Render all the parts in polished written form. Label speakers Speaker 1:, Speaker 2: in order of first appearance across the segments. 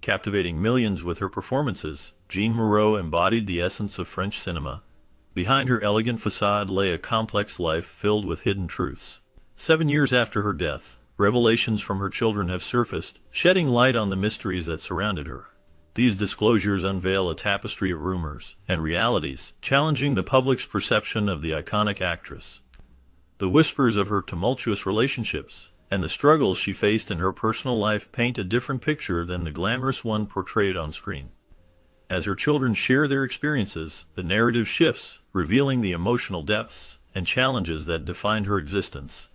Speaker 1: captivating millions with her performances, Jeanne Moreau embodied the essence of French cinema. Behind her elegant facade lay a complex life filled with hidden truths. 7 years after her death, revelations from her children have surfaced, shedding light on the mysteries that surrounded her. These disclosures unveil a tapestry of rumors and realities, challenging the public's perception of the iconic actress. The whispers of her tumultuous relationships and the struggles she faced in her personal life paint a different picture than the glamorous one portrayed on screen. As her children share their experiences, the narrative shifts, revealing the emotional depths and challenges that defined her existence.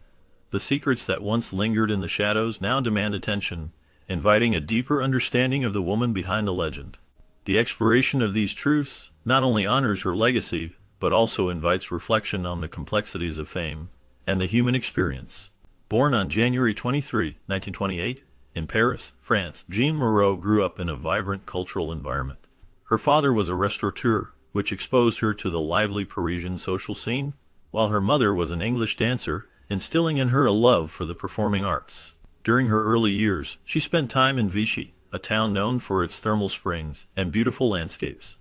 Speaker 1: The secrets that once lingered in the shadows now demand attention, inviting a deeper understanding of the woman behind the legend. The exploration of these truths not only honors her legacy, but also invites reflection on the complexities of fame and the human experience. Born on January 23, 1928, in Paris, France, Jeanne Moreau grew up in a vibrant cultural environment. Her father was a restaurateur, which exposed her to the lively Parisian social scene, while her mother was an English dancer, instilling in her a love for the performing arts. During her early years, she spent time in Vichy, a town known for its thermal springs and beautiful landscapes.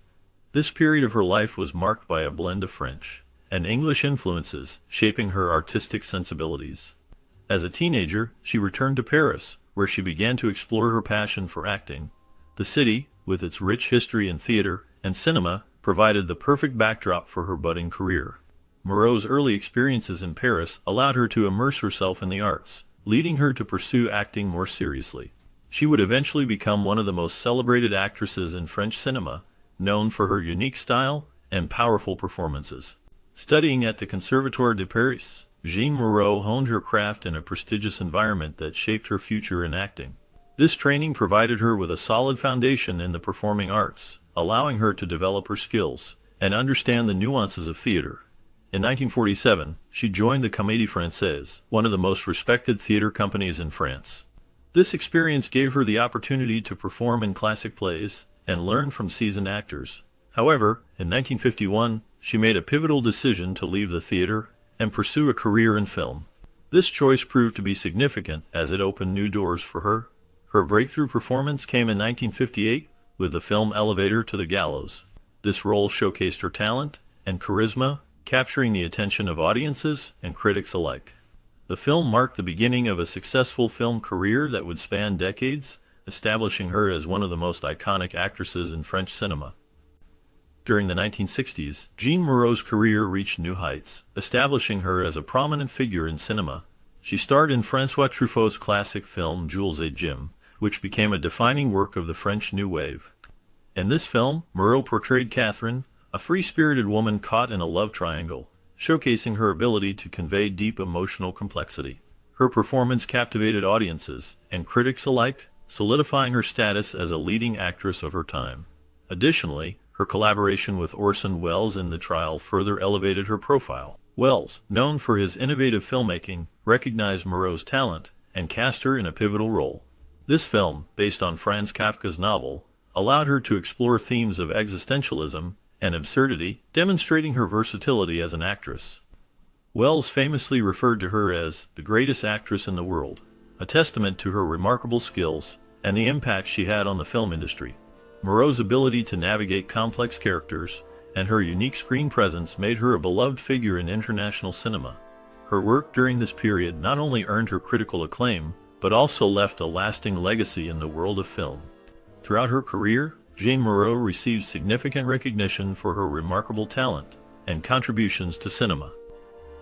Speaker 1: This period of her life was marked by a blend of French and English influences, shaping her artistic sensibilities. As a teenager, she returned to Paris, where she began to explore her passion for acting. The city, with its rich history in theater and cinema, provided the perfect backdrop for her budding career. Moreau's early experiences in Paris allowed her to immerse herself in the arts, leading her to pursue acting more seriously. She would eventually become one of the most celebrated actresses in French cinema, known for her unique style and powerful performances. Studying at the Conservatoire de Paris, Jeanne Moreau honed her craft in a prestigious environment that shaped her future in acting. This training provided her with a solid foundation in the performing arts, allowing her to develop her skills and understand the nuances of theater. In 1947, she joined the Comédie Française, one of the most respected theater companies in France. This experience gave her the opportunity to perform in classic plays and learn from seasoned actors. However, in 1951, she made a pivotal decision to leave the theater and pursue a career in film. This choice proved to be significant as it opened new doors for her. Her breakthrough performance came in 1958 with the film Elevator to the Gallows. This role showcased her talent and charisma, capturing the attention of audiences and critics alike. The film marked the beginning of a successful film career that would span decades, establishing her as one of the most iconic actresses in French cinema. During the 1960s, Jeanne Moreau's career reached new heights, establishing her as a prominent figure in cinema. She starred in François Truffaut's classic film Jules et Jim, which became a defining work of the French New Wave. In this film, Moreau portrayed Catherine, a free-spirited woman caught in a love triangle, showcasing her ability to convey deep emotional complexity. Her performance captivated audiences and critics alike, solidifying her status as a leading actress of her time. Additionally, her collaboration with Orson Welles in The Trial further elevated her profile. Welles, known for his innovative filmmaking, recognized Moreau's talent and cast her in a pivotal role. This film, based on Franz Kafka's novel, allowed her to explore themes of existentialism and absurdity, demonstrating her versatility as an actress. Welles famously referred to her as the greatest actress in the world, a testament to her remarkable skills and the impact she had on the film industry. Moreau's ability to navigate complex characters and her unique screen presence made her a beloved figure in international cinema. Her work during this period not only earned her critical acclaim, but also left a lasting legacy in the world of film. Throughout her career, Jeanne Moreau received significant recognition for her remarkable talent and contributions to cinema.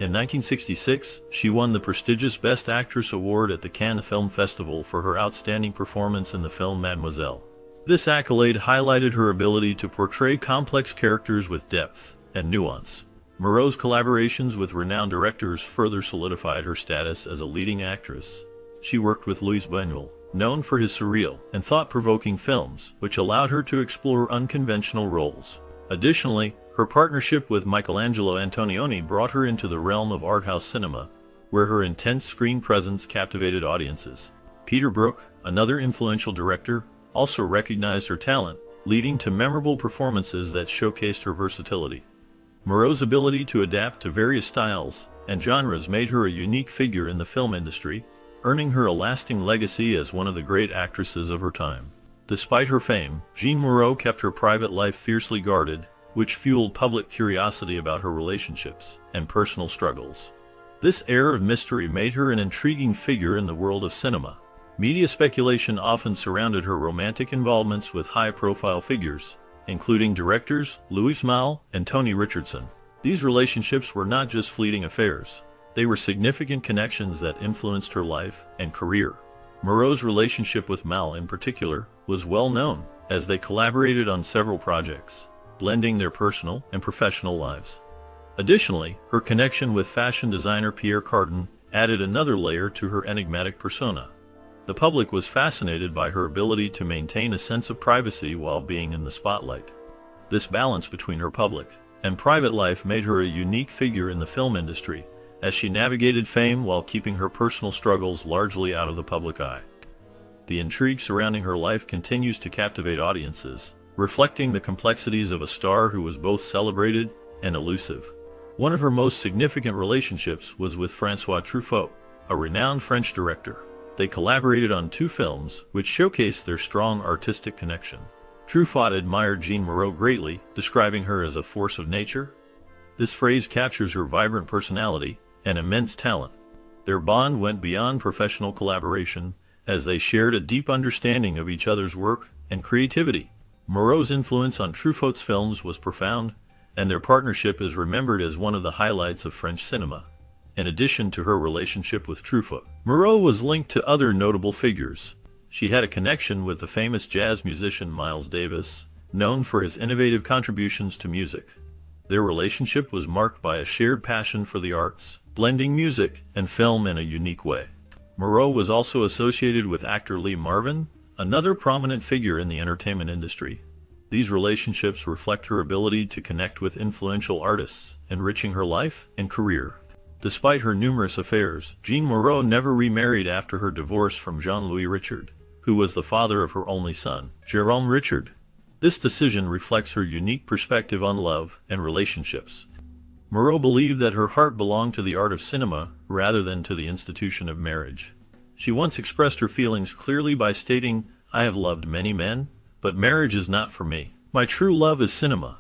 Speaker 1: In 1966, she won the prestigious Best Actress Award at the Cannes Film Festival for her outstanding performance in the film Mademoiselle. This accolade highlighted her ability to portray complex characters with depth and nuance. Moreau's collaborations with renowned directors further solidified her status as a leading actress. She worked with Louis Buñuel, known for his surreal and thought-provoking films, which allowed her to explore unconventional roles. Additionally, her partnership with Michelangelo Antonioni brought her into the realm of art house cinema, where her intense screen presence captivated audiences. Peter Brook, another influential director, also recognized her talent, leading to memorable performances that showcased her versatility. Moreau's ability to adapt to various styles and genres made her a unique figure in the film industry, earning her a lasting legacy as one of the great actresses of her time. Despite her fame, Jeanne Moreau kept her private life fiercely guarded, which fueled public curiosity about her relationships and personal struggles. This air of mystery made her an intriguing figure in the world of cinema. Media speculation often surrounded her romantic involvements with high-profile figures, including directors Louis Malle and Tony Richardson. These relationships were not just fleeting affairs. They were significant connections that influenced her life and career. Moreau's relationship with Malle in particular was well known, as they collaborated on several projects, blending their personal and professional lives. Additionally, her connection with fashion designer Pierre Cardin added another layer to her enigmatic persona. The public was fascinated by her ability to maintain a sense of privacy while being in the spotlight. This balance between her public and private life made her a unique figure in the film industry, as she navigated fame while keeping her personal struggles largely out of the public eye. The intrigue surrounding her life continues to captivate audiences, reflecting the complexities of a star who was both celebrated and elusive. One of her most significant relationships was with François Truffaut, a renowned French director. They collaborated on 2 films, which showcased their strong artistic connection. Truffaut admired Jeanne Moreau greatly, describing her as a force of nature. This phrase captures her vibrant personality and immense talent. Their bond went beyond professional collaboration, as they shared a deep understanding of each other's work and creativity. Moreau's influence on Truffaut's films was profound, and their partnership is remembered as one of the highlights of French cinema. In addition to her relationship with Truffaut, Moreau was linked to other notable figures. She had a connection with the famous jazz musician Miles Davis, known for his innovative contributions to music. Their relationship was marked by a shared passion for the arts, blending music and film in a unique way. Moreau was also associated with actor Lee Marvin, another prominent figure in the entertainment industry. These relationships reflect her ability to connect with influential artists, enriching her life and career. Despite her numerous affairs, Jeanne Moreau never remarried after her divorce from Jean-Louis Richard, who was the father of her only son, Jérôme Richard. This decision reflects her unique perspective on love and relationships. Moreau believed that her heart belonged to the art of cinema rather than to the institution of marriage. She once expressed her feelings clearly by stating, "I have loved many men, but marriage is not for me. My true love is cinema."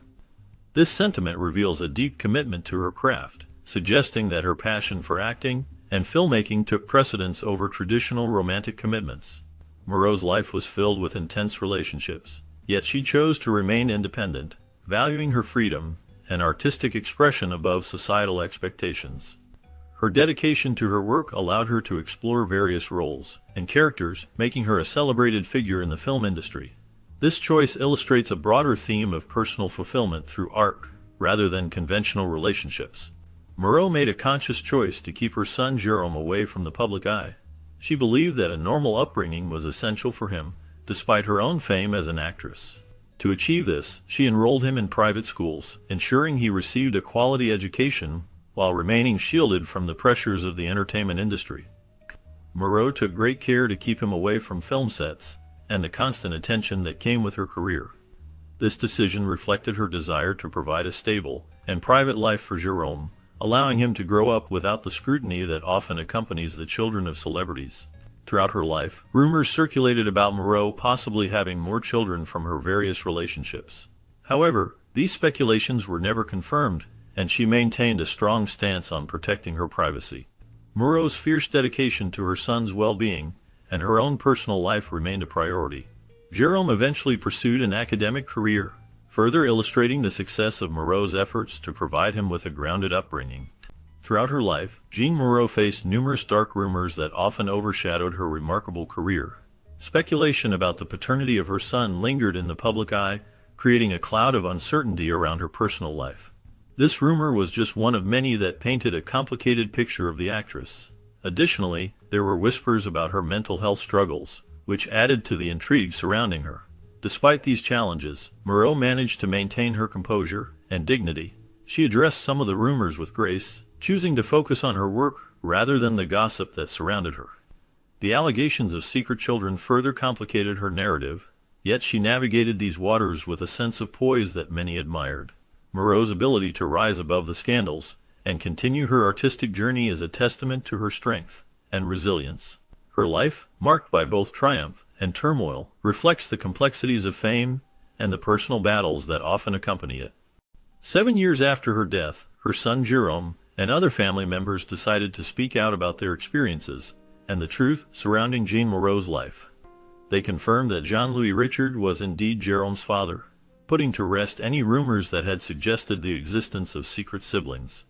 Speaker 1: This sentiment reveals a deep commitment to her craft, suggesting that her passion for acting and filmmaking took precedence over traditional romantic commitments. Moreau's life was filled with intense relationships, yet she chose to remain independent, valuing her freedom and artistic expression above societal expectations. Her dedication to her work allowed her to explore various roles and characters, making her a celebrated figure in the film industry. This choice illustrates a broader theme of personal fulfillment through art, rather than conventional relationships. Moreau made a conscious choice to keep her son Jérôme away from the public eye. She believed that a normal upbringing was essential for him, despite her own fame as an actress. To achieve this, she enrolled him in private schools, ensuring he received a quality education while remaining shielded from the pressures of the entertainment industry. Moreau took great care to keep him away from film sets and the constant attention that came with her career. This decision reflected her desire to provide a stable and private life for Jérôme, allowing him to grow up without the scrutiny that often accompanies the children of celebrities. Throughout her life, rumors circulated about Moreau possibly having more children from her various relationships. However, these speculations were never confirmed, and she maintained a strong stance on protecting her privacy. Moreau's fierce dedication to her son's well-being and her own personal life remained a priority. Jérôme eventually pursued an academic career, further illustrating the success of Moreau's efforts to provide him with a grounded upbringing. Throughout her life, Jeanne Moreau faced numerous dark rumors that often overshadowed her remarkable career. Speculation about the paternity of her son lingered in the public eye, creating a cloud of uncertainty around her personal life. This rumor was just one of many that painted a complicated picture of the actress. Additionally, there were whispers about her mental health struggles, which added to the intrigue surrounding her. Despite these challenges, Moreau managed to maintain her composure and dignity. She addressed some of the rumors with grace, choosing to focus on her work rather than the gossip that surrounded her. The allegations of secret children further complicated her narrative, yet she navigated these waters with a sense of poise that many admired. Moreau's ability to rise above the scandals and continue her artistic journey is a testament to her strength and resilience. Her life, marked by both triumph and turmoil, reflects the complexities of fame and the personal battles that often accompany it. 7 years after her death, her son Jerome and other family members decided to speak out about their experiences and the truth surrounding Jeanne Moreau's life. They confirmed that Jean-Louis Richard was indeed Jerome's father, putting to rest any rumors that had suggested the existence of secret siblings.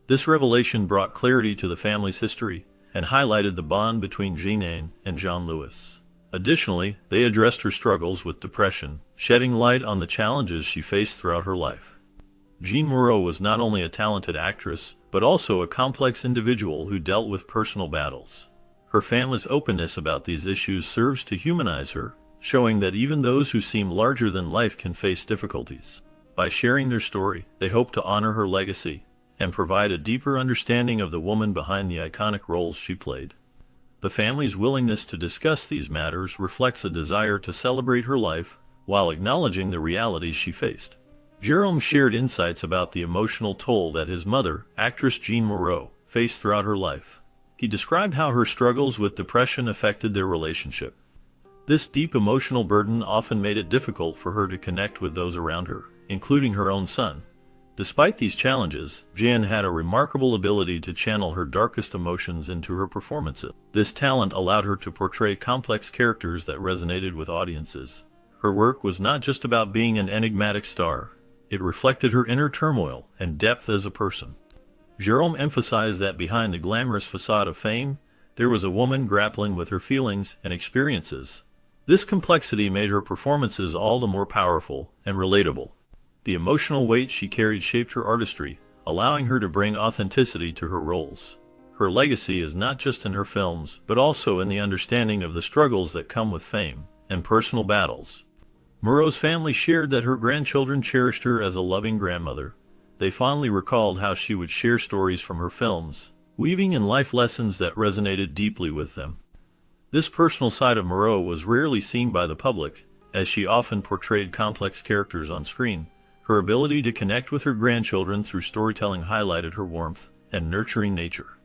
Speaker 1: This revelation brought clarity to the family's history and highlighted the bond between Jeanne and Jean-Louis. Additionally, they addressed her struggles with depression, shedding light on the challenges she faced throughout her life. Jeanne Moreau was not only a talented actress, but also a complex individual who dealt with personal battles. Her family's openness about these issues serves to humanize her, showing that even those who seem larger than life can face difficulties. By sharing their story, they hope to honor her legacy and provide a deeper understanding of the woman behind the iconic roles she played. The family's willingness to discuss these matters reflects a desire to celebrate her life while acknowledging the realities she faced. Jerome shared insights about the emotional toll that his mother, actress Jeanne Moreau, faced throughout her life. He described how her struggles with depression affected their relationship. This deep emotional burden often made it difficult for her to connect with those around her, including her own son. Despite these challenges, Jeanne had a remarkable ability to channel her darkest emotions into her performances. This talent allowed her to portray complex characters that resonated with audiences. Her work was not just about being an enigmatic star. It reflected her inner turmoil and depth as a person. Jerome emphasized that behind the glamorous facade of fame, there was a woman grappling with her feelings and experiences. This complexity made her performances all the more powerful and relatable. The emotional weight she carried shaped her artistry, allowing her to bring authenticity to her roles. Her legacy is not just in her films, but also in the understanding of the struggles that come with fame and personal battles. Moreau's family shared that her grandchildren cherished her as a loving grandmother. They fondly recalled how she would share stories from her films, weaving in life lessons that resonated deeply with them. This personal side of Moreau was rarely seen by the public, as she often portrayed complex characters on screen. Her ability to connect with her grandchildren through storytelling highlighted her warmth and nurturing nature.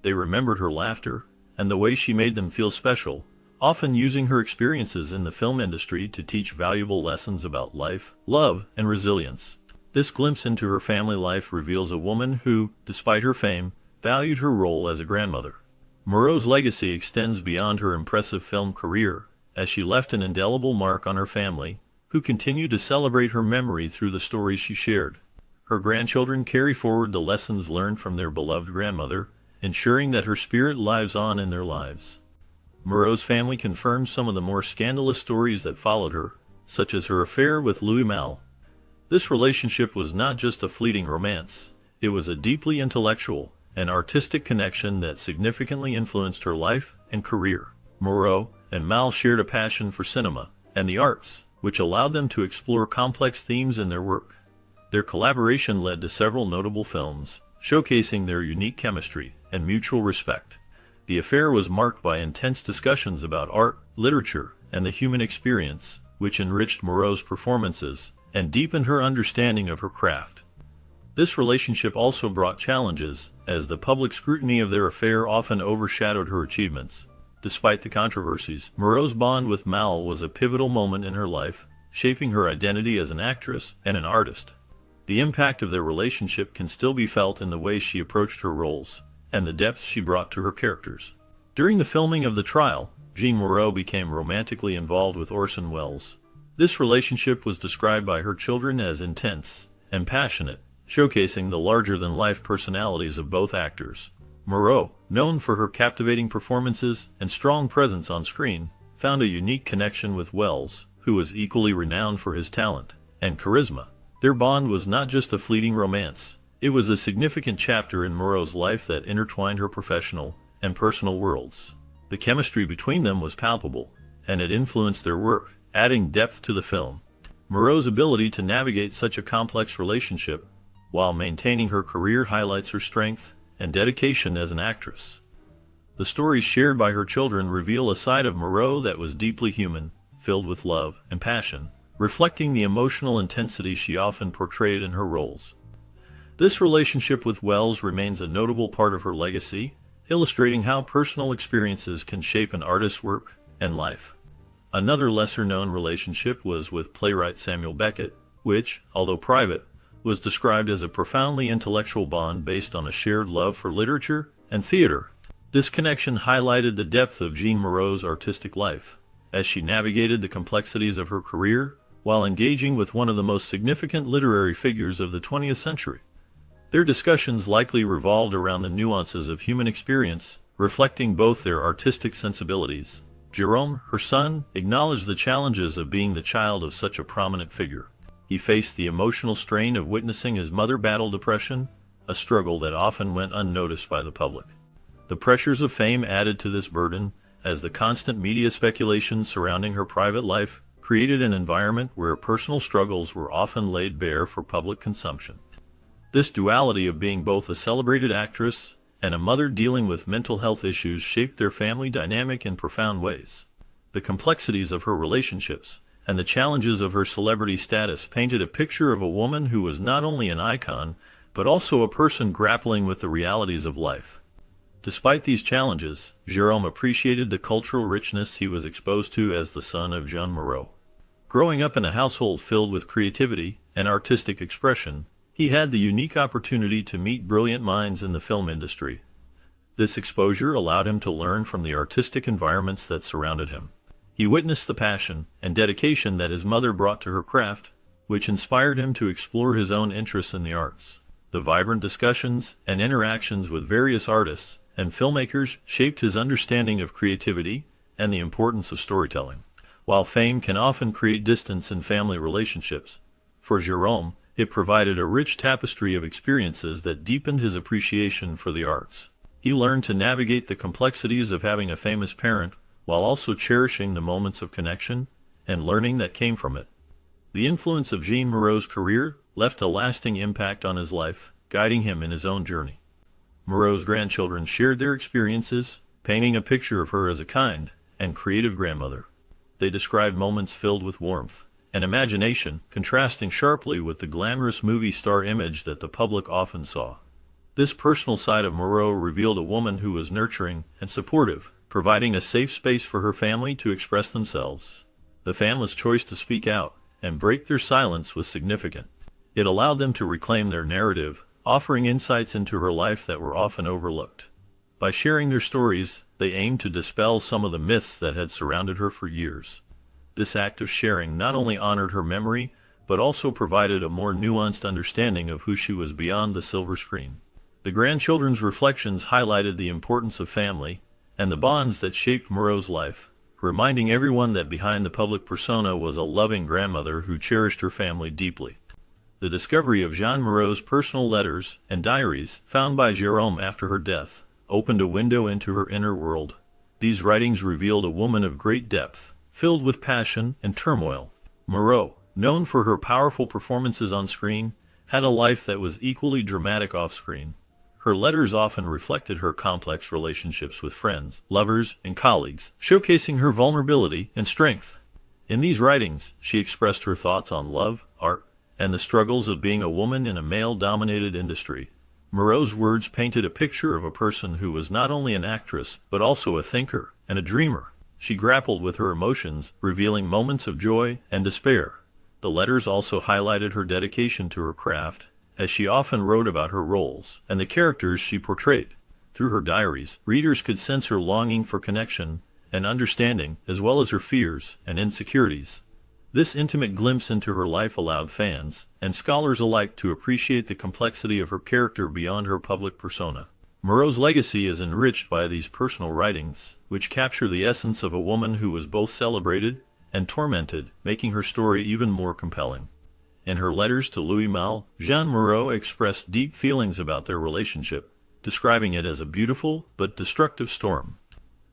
Speaker 1: They remembered her laughter and the way she made them feel special, often using her experiences in the film industry to teach valuable lessons about life, love, and resilience. This glimpse into her family life reveals a woman who, despite her fame, valued her role as a grandmother. Moreau's legacy extends beyond her impressive film career, as she left an indelible mark on her family, who continue to celebrate her memory through the stories she shared. Her grandchildren carry forward the lessons learned from their beloved grandmother, ensuring that her spirit lives on in their lives. Moreau's family confirmed some of the more scandalous stories that followed her, such as her affair with Louis Malle. This relationship was not just a fleeting romance, it was a deeply intellectual and artistic connection that significantly influenced her life and career. Moreau and Malle shared a passion for cinema and the arts, which allowed them to explore complex themes in their work. Their collaboration led to several notable films, showcasing their unique chemistry and mutual respect. The affair was marked by intense discussions about art, literature, and the human experience, which enriched Moreau's performances and deepened her understanding of her craft. This relationship also brought challenges, as the public scrutiny of their affair often overshadowed her achievements. Despite the controversies, Moreau's bond with Malle was a pivotal moment in her life, shaping her identity as an actress and an artist. The impact of their relationship can still be felt in the way she approached her roles and the depth she brought to her characters. During the filming of The Trial, Jeanne Moreau became romantically involved with Orson Welles. This relationship was described by her children as intense and passionate, showcasing the larger-than-life personalities of both actors. Moreau, known for her captivating performances and strong presence on screen, found a unique connection with Welles, who was equally renowned for his talent and charisma. Their bond was not just a fleeting romance. It was a significant chapter in Moreau's life that intertwined her professional and personal worlds. The chemistry between them was palpable, and it influenced their work, adding depth to the film. Moreau's ability to navigate such a complex relationship while maintaining her career highlights her strength and dedication as an actress. The stories shared by her children reveal a side of Moreau that was deeply human, filled with love and passion, reflecting the emotional intensity she often portrayed in her roles. This relationship with Welles remains a notable part of her legacy, illustrating how personal experiences can shape an artist's work and life. Another lesser-known relationship was with playwright Samuel Beckett, which, although private, was described as a profoundly intellectual bond based on a shared love for literature and theater. This connection highlighted the depth of Jeanne Moreau's artistic life, as she navigated the complexities of her career while engaging with one of the most significant literary figures of the 20th century. Their discussions likely revolved around the nuances of human experience, reflecting both their artistic sensibilities. Jerome, her son, acknowledged the challenges of being the child of such a prominent figure. He faced the emotional strain of witnessing his mother battle depression, a struggle that often went unnoticed by the public. The pressures of fame added to this burden, as the constant media speculation surrounding her private life created an environment where personal struggles were often laid bare for public consumption. This duality of being both a celebrated actress and a mother dealing with mental health issues shaped their family dynamic in profound ways. The complexities of her relationships and the challenges of her celebrity status painted a picture of a woman who was not only an icon, but also a person grappling with the realities of life. Despite these challenges, Jerome appreciated the cultural richness he was exposed to as the son of Jeanne Moreau. Growing up in a household filled with creativity and artistic expression, he had the unique opportunity to meet brilliant minds in the film industry. This exposure allowed him to learn from the artistic environments that surrounded him. He witnessed the passion and dedication that his mother brought to her craft, which inspired him to explore his own interests in the arts. The vibrant discussions and interactions with various artists and filmmakers shaped his understanding of creativity and the importance of storytelling. While fame can often create distance in family relationships, for Jerome, it provided a rich tapestry of experiences that deepened his appreciation for the arts. He learned to navigate the complexities of having a famous parent while also cherishing the moments of connection and learning that came from it. The influence of Jeanne Moreau's career left a lasting impact on his life, guiding him in his own journey. Moreau's grandchildren shared their experiences, painting a picture of her as a kind and creative grandmother. They described moments filled with warmth and imagination, contrasting sharply with the glamorous movie star image that the public often saw. This personal side of Moreau revealed a woman who was nurturing and supportive, providing a safe space for her family to express themselves. The family's choice to speak out and break their silence was significant. It allowed them to reclaim their narrative, offering insights into her life that were often overlooked. By sharing their stories, they aimed to dispel some of the myths that had surrounded her for years. This act of sharing not only honored her memory, but also provided a more nuanced understanding of who she was beyond the silver screen. The grandchildren's reflections highlighted the importance of family and the bonds that shaped Moreau's life, reminding everyone that behind the public persona was a loving grandmother who cherished her family deeply. The discovery of Jeanne Moreau's personal letters and diaries, found by Jerome after her death, opened a window into her inner world. These writings revealed a woman of great depth, filled with passion and turmoil. Moreau, known for her powerful performances on screen, had a life that was equally dramatic off-screen. Her letters often reflected her complex relationships with friends, lovers, and colleagues, showcasing her vulnerability and strength. In these writings, she expressed her thoughts on love, art, and the struggles of being a woman in a male-dominated industry. Moreau's words painted a picture of a person who was not only an actress, but also a thinker and a dreamer. She grappled with her emotions, revealing moments of joy and despair. The letters also highlighted her dedication to her craft, as she often wrote about her roles and the characters she portrayed. Through her diaries, readers could sense her longing for connection and understanding, as well as her fears and insecurities. This intimate glimpse into her life allowed fans and scholars alike to appreciate the complexity of her character beyond her public persona. Moreau's legacy is enriched by these personal writings, which capture the essence of a woman who was both celebrated and tormented, making her story even more compelling. In her letters to Louis Malle, Jeanne Moreau expressed deep feelings about their relationship, describing it as a beautiful but destructive storm.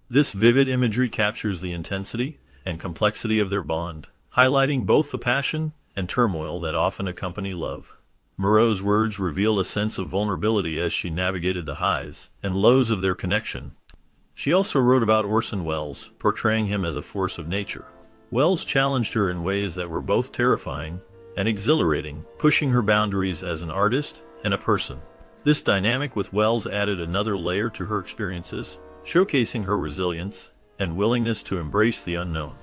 Speaker 1: This vivid imagery captures the intensity and complexity of their bond, highlighting both the passion and turmoil that often accompany love. Moreau's words reveal a sense of vulnerability as she navigated the highs and lows of their connection. She also wrote about Orson Welles, portraying him as a force of nature. Welles challenged her in ways that were both terrifying and exhilarating, pushing her boundaries as an artist and a person. This dynamic with Welles added another layer to her experiences, showcasing her resilience and willingness to embrace the unknown.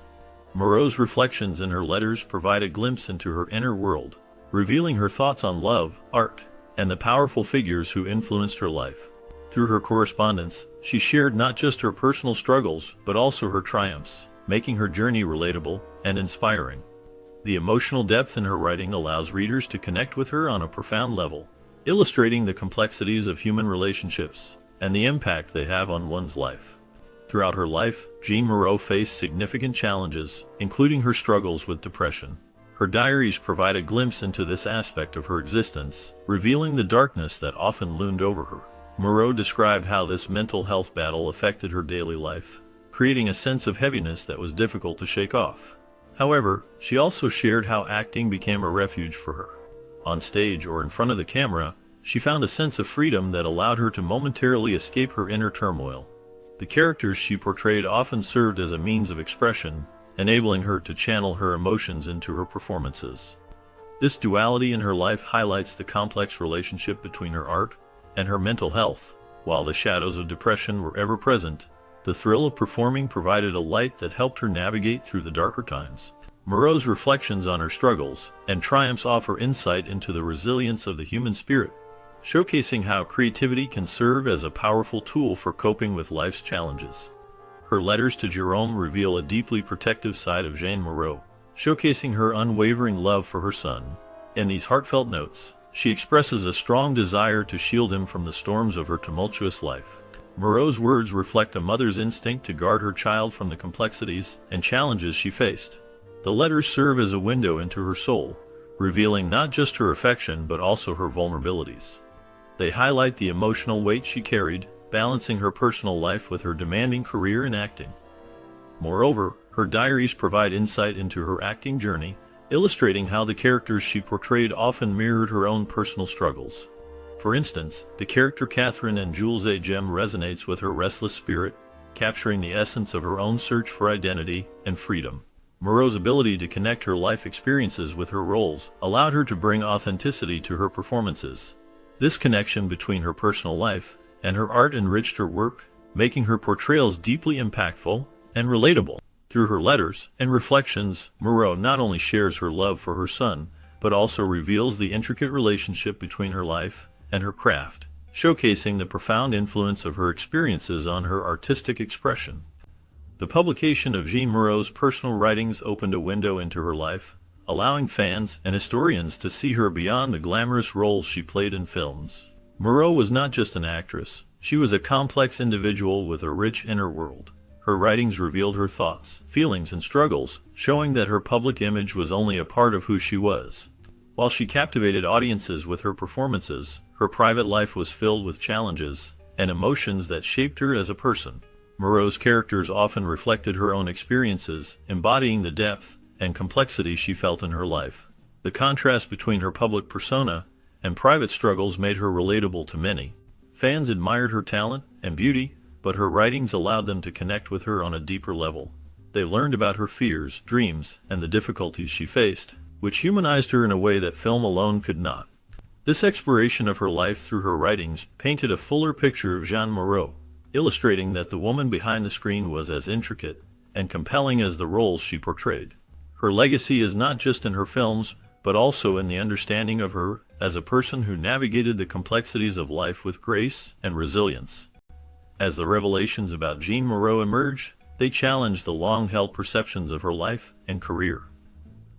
Speaker 1: Moreau's reflections in her letters provide a glimpse into her inner world, revealing her thoughts on love, art, and the powerful figures who influenced her life. Through her correspondence, she shared not just her personal struggles, but also her triumphs, making her journey relatable and inspiring. The emotional depth in her writing allows readers to connect with her on a profound level, illustrating the complexities of human relationships and the impact they have on one's life. Throughout her life, Jeanne Moreau faced significant challenges, including her struggles with depression. Her diaries provide a glimpse into this aspect of her existence, revealing the darkness that often loomed over her. Moreau described how this mental health battle affected her daily life, creating a sense of heaviness that was difficult to shake off. However, she also shared how acting became a refuge for her. On stage or in front of the camera, she found a sense of freedom that allowed her to momentarily escape her inner turmoil. The characters she portrayed often served as a means of expression, enabling her to channel her emotions into her performances. This duality in her life highlights the complex relationship between her art and her mental health. While the shadows of depression were ever present, the thrill of performing provided a light that helped her navigate through the darker times. Moreau's reflections on her struggles and triumphs offer insight into the resilience of the human spirit, showcasing how creativity can serve as a powerful tool for coping with life's challenges. Her letters to Jerome reveal a deeply protective side of Jeanne Moreau, showcasing her unwavering love for her son. In these heartfelt notes, she expresses a strong desire to shield him from the storms of her tumultuous life. Moreau's words reflect a mother's instinct to guard her child from the complexities and challenges she faced. The letters serve as a window into her soul, revealing not just her affection but also her vulnerabilities. They highlight the emotional weight she carried, balancing her personal life with her demanding career in acting. Moreover, her diaries provide insight into her acting journey, illustrating how the characters she portrayed often mirrored her own personal struggles. For instance, the character Catherine in Jules A. Gem resonates with her restless spirit, capturing the essence of her own search for identity and freedom. Moreau's ability to connect her life experiences with her roles allowed her to bring authenticity to her performances. This connection between her personal life and her art enriched her work, making her portrayals deeply impactful and relatable. Through her letters and reflections, Moreau not only shares her love for her son, but also reveals the intricate relationship between her life and her craft, showcasing the profound influence of her experiences on her artistic expression. The publication of Jeanne Moreau's personal writings opened a window into her life, allowing fans and historians to see her beyond the glamorous roles she played in films. Moreau was not just an actress, she was a complex individual with a rich inner world. Her writings revealed her thoughts, feelings, and struggles, showing that her public image was only a part of who she was. While she captivated audiences with her performances, her private life was filled with challenges and emotions that shaped her as a person. Moreau's characters often reflected her own experiences, embodying the depth and complexity she felt in her life. The contrast between her public persona and private struggles made her relatable to many. Fans admired her talent and beauty, but her writings allowed them to connect with her on a deeper level. They learned about her fears, dreams, and the difficulties she faced, which humanized her in a way that film alone could not. This exploration of her life through her writings painted a fuller picture of Jeanne Moreau, illustrating that the woman behind the screen was as intricate and compelling as the roles she portrayed. Her legacy is not just in her films, but also in the understanding of her as a person who navigated the complexities of life with grace and resilience. As the revelations about Jeanne Moreau emerged, they challenged the long-held perceptions of her life and career.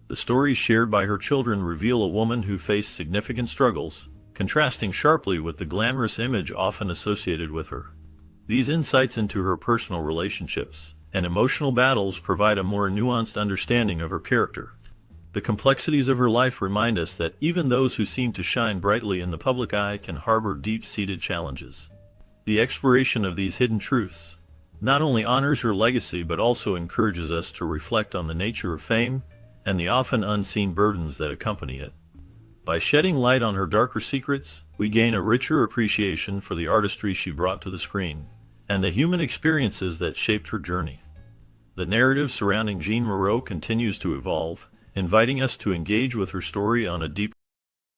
Speaker 1: The stories shared by her children reveal a woman who faced significant struggles, contrasting sharply with the glamorous image often associated with her. These insights into her personal relationships and emotional battles provide a more nuanced understanding of her character. The complexities of her life remind us that even those who seem to shine brightly in the public eye can harbor deep-seated challenges. The exploration of these hidden truths not only honors her legacy but also encourages us to reflect on the nature of fame and the often unseen burdens that accompany it. By shedding light on her darker secrets, we gain a richer appreciation for the artistry she brought to the screen and the human experiences that shaped her journey. The narrative surrounding Jeanne Moreau continues to evolve, inviting us to engage with her story on a deeper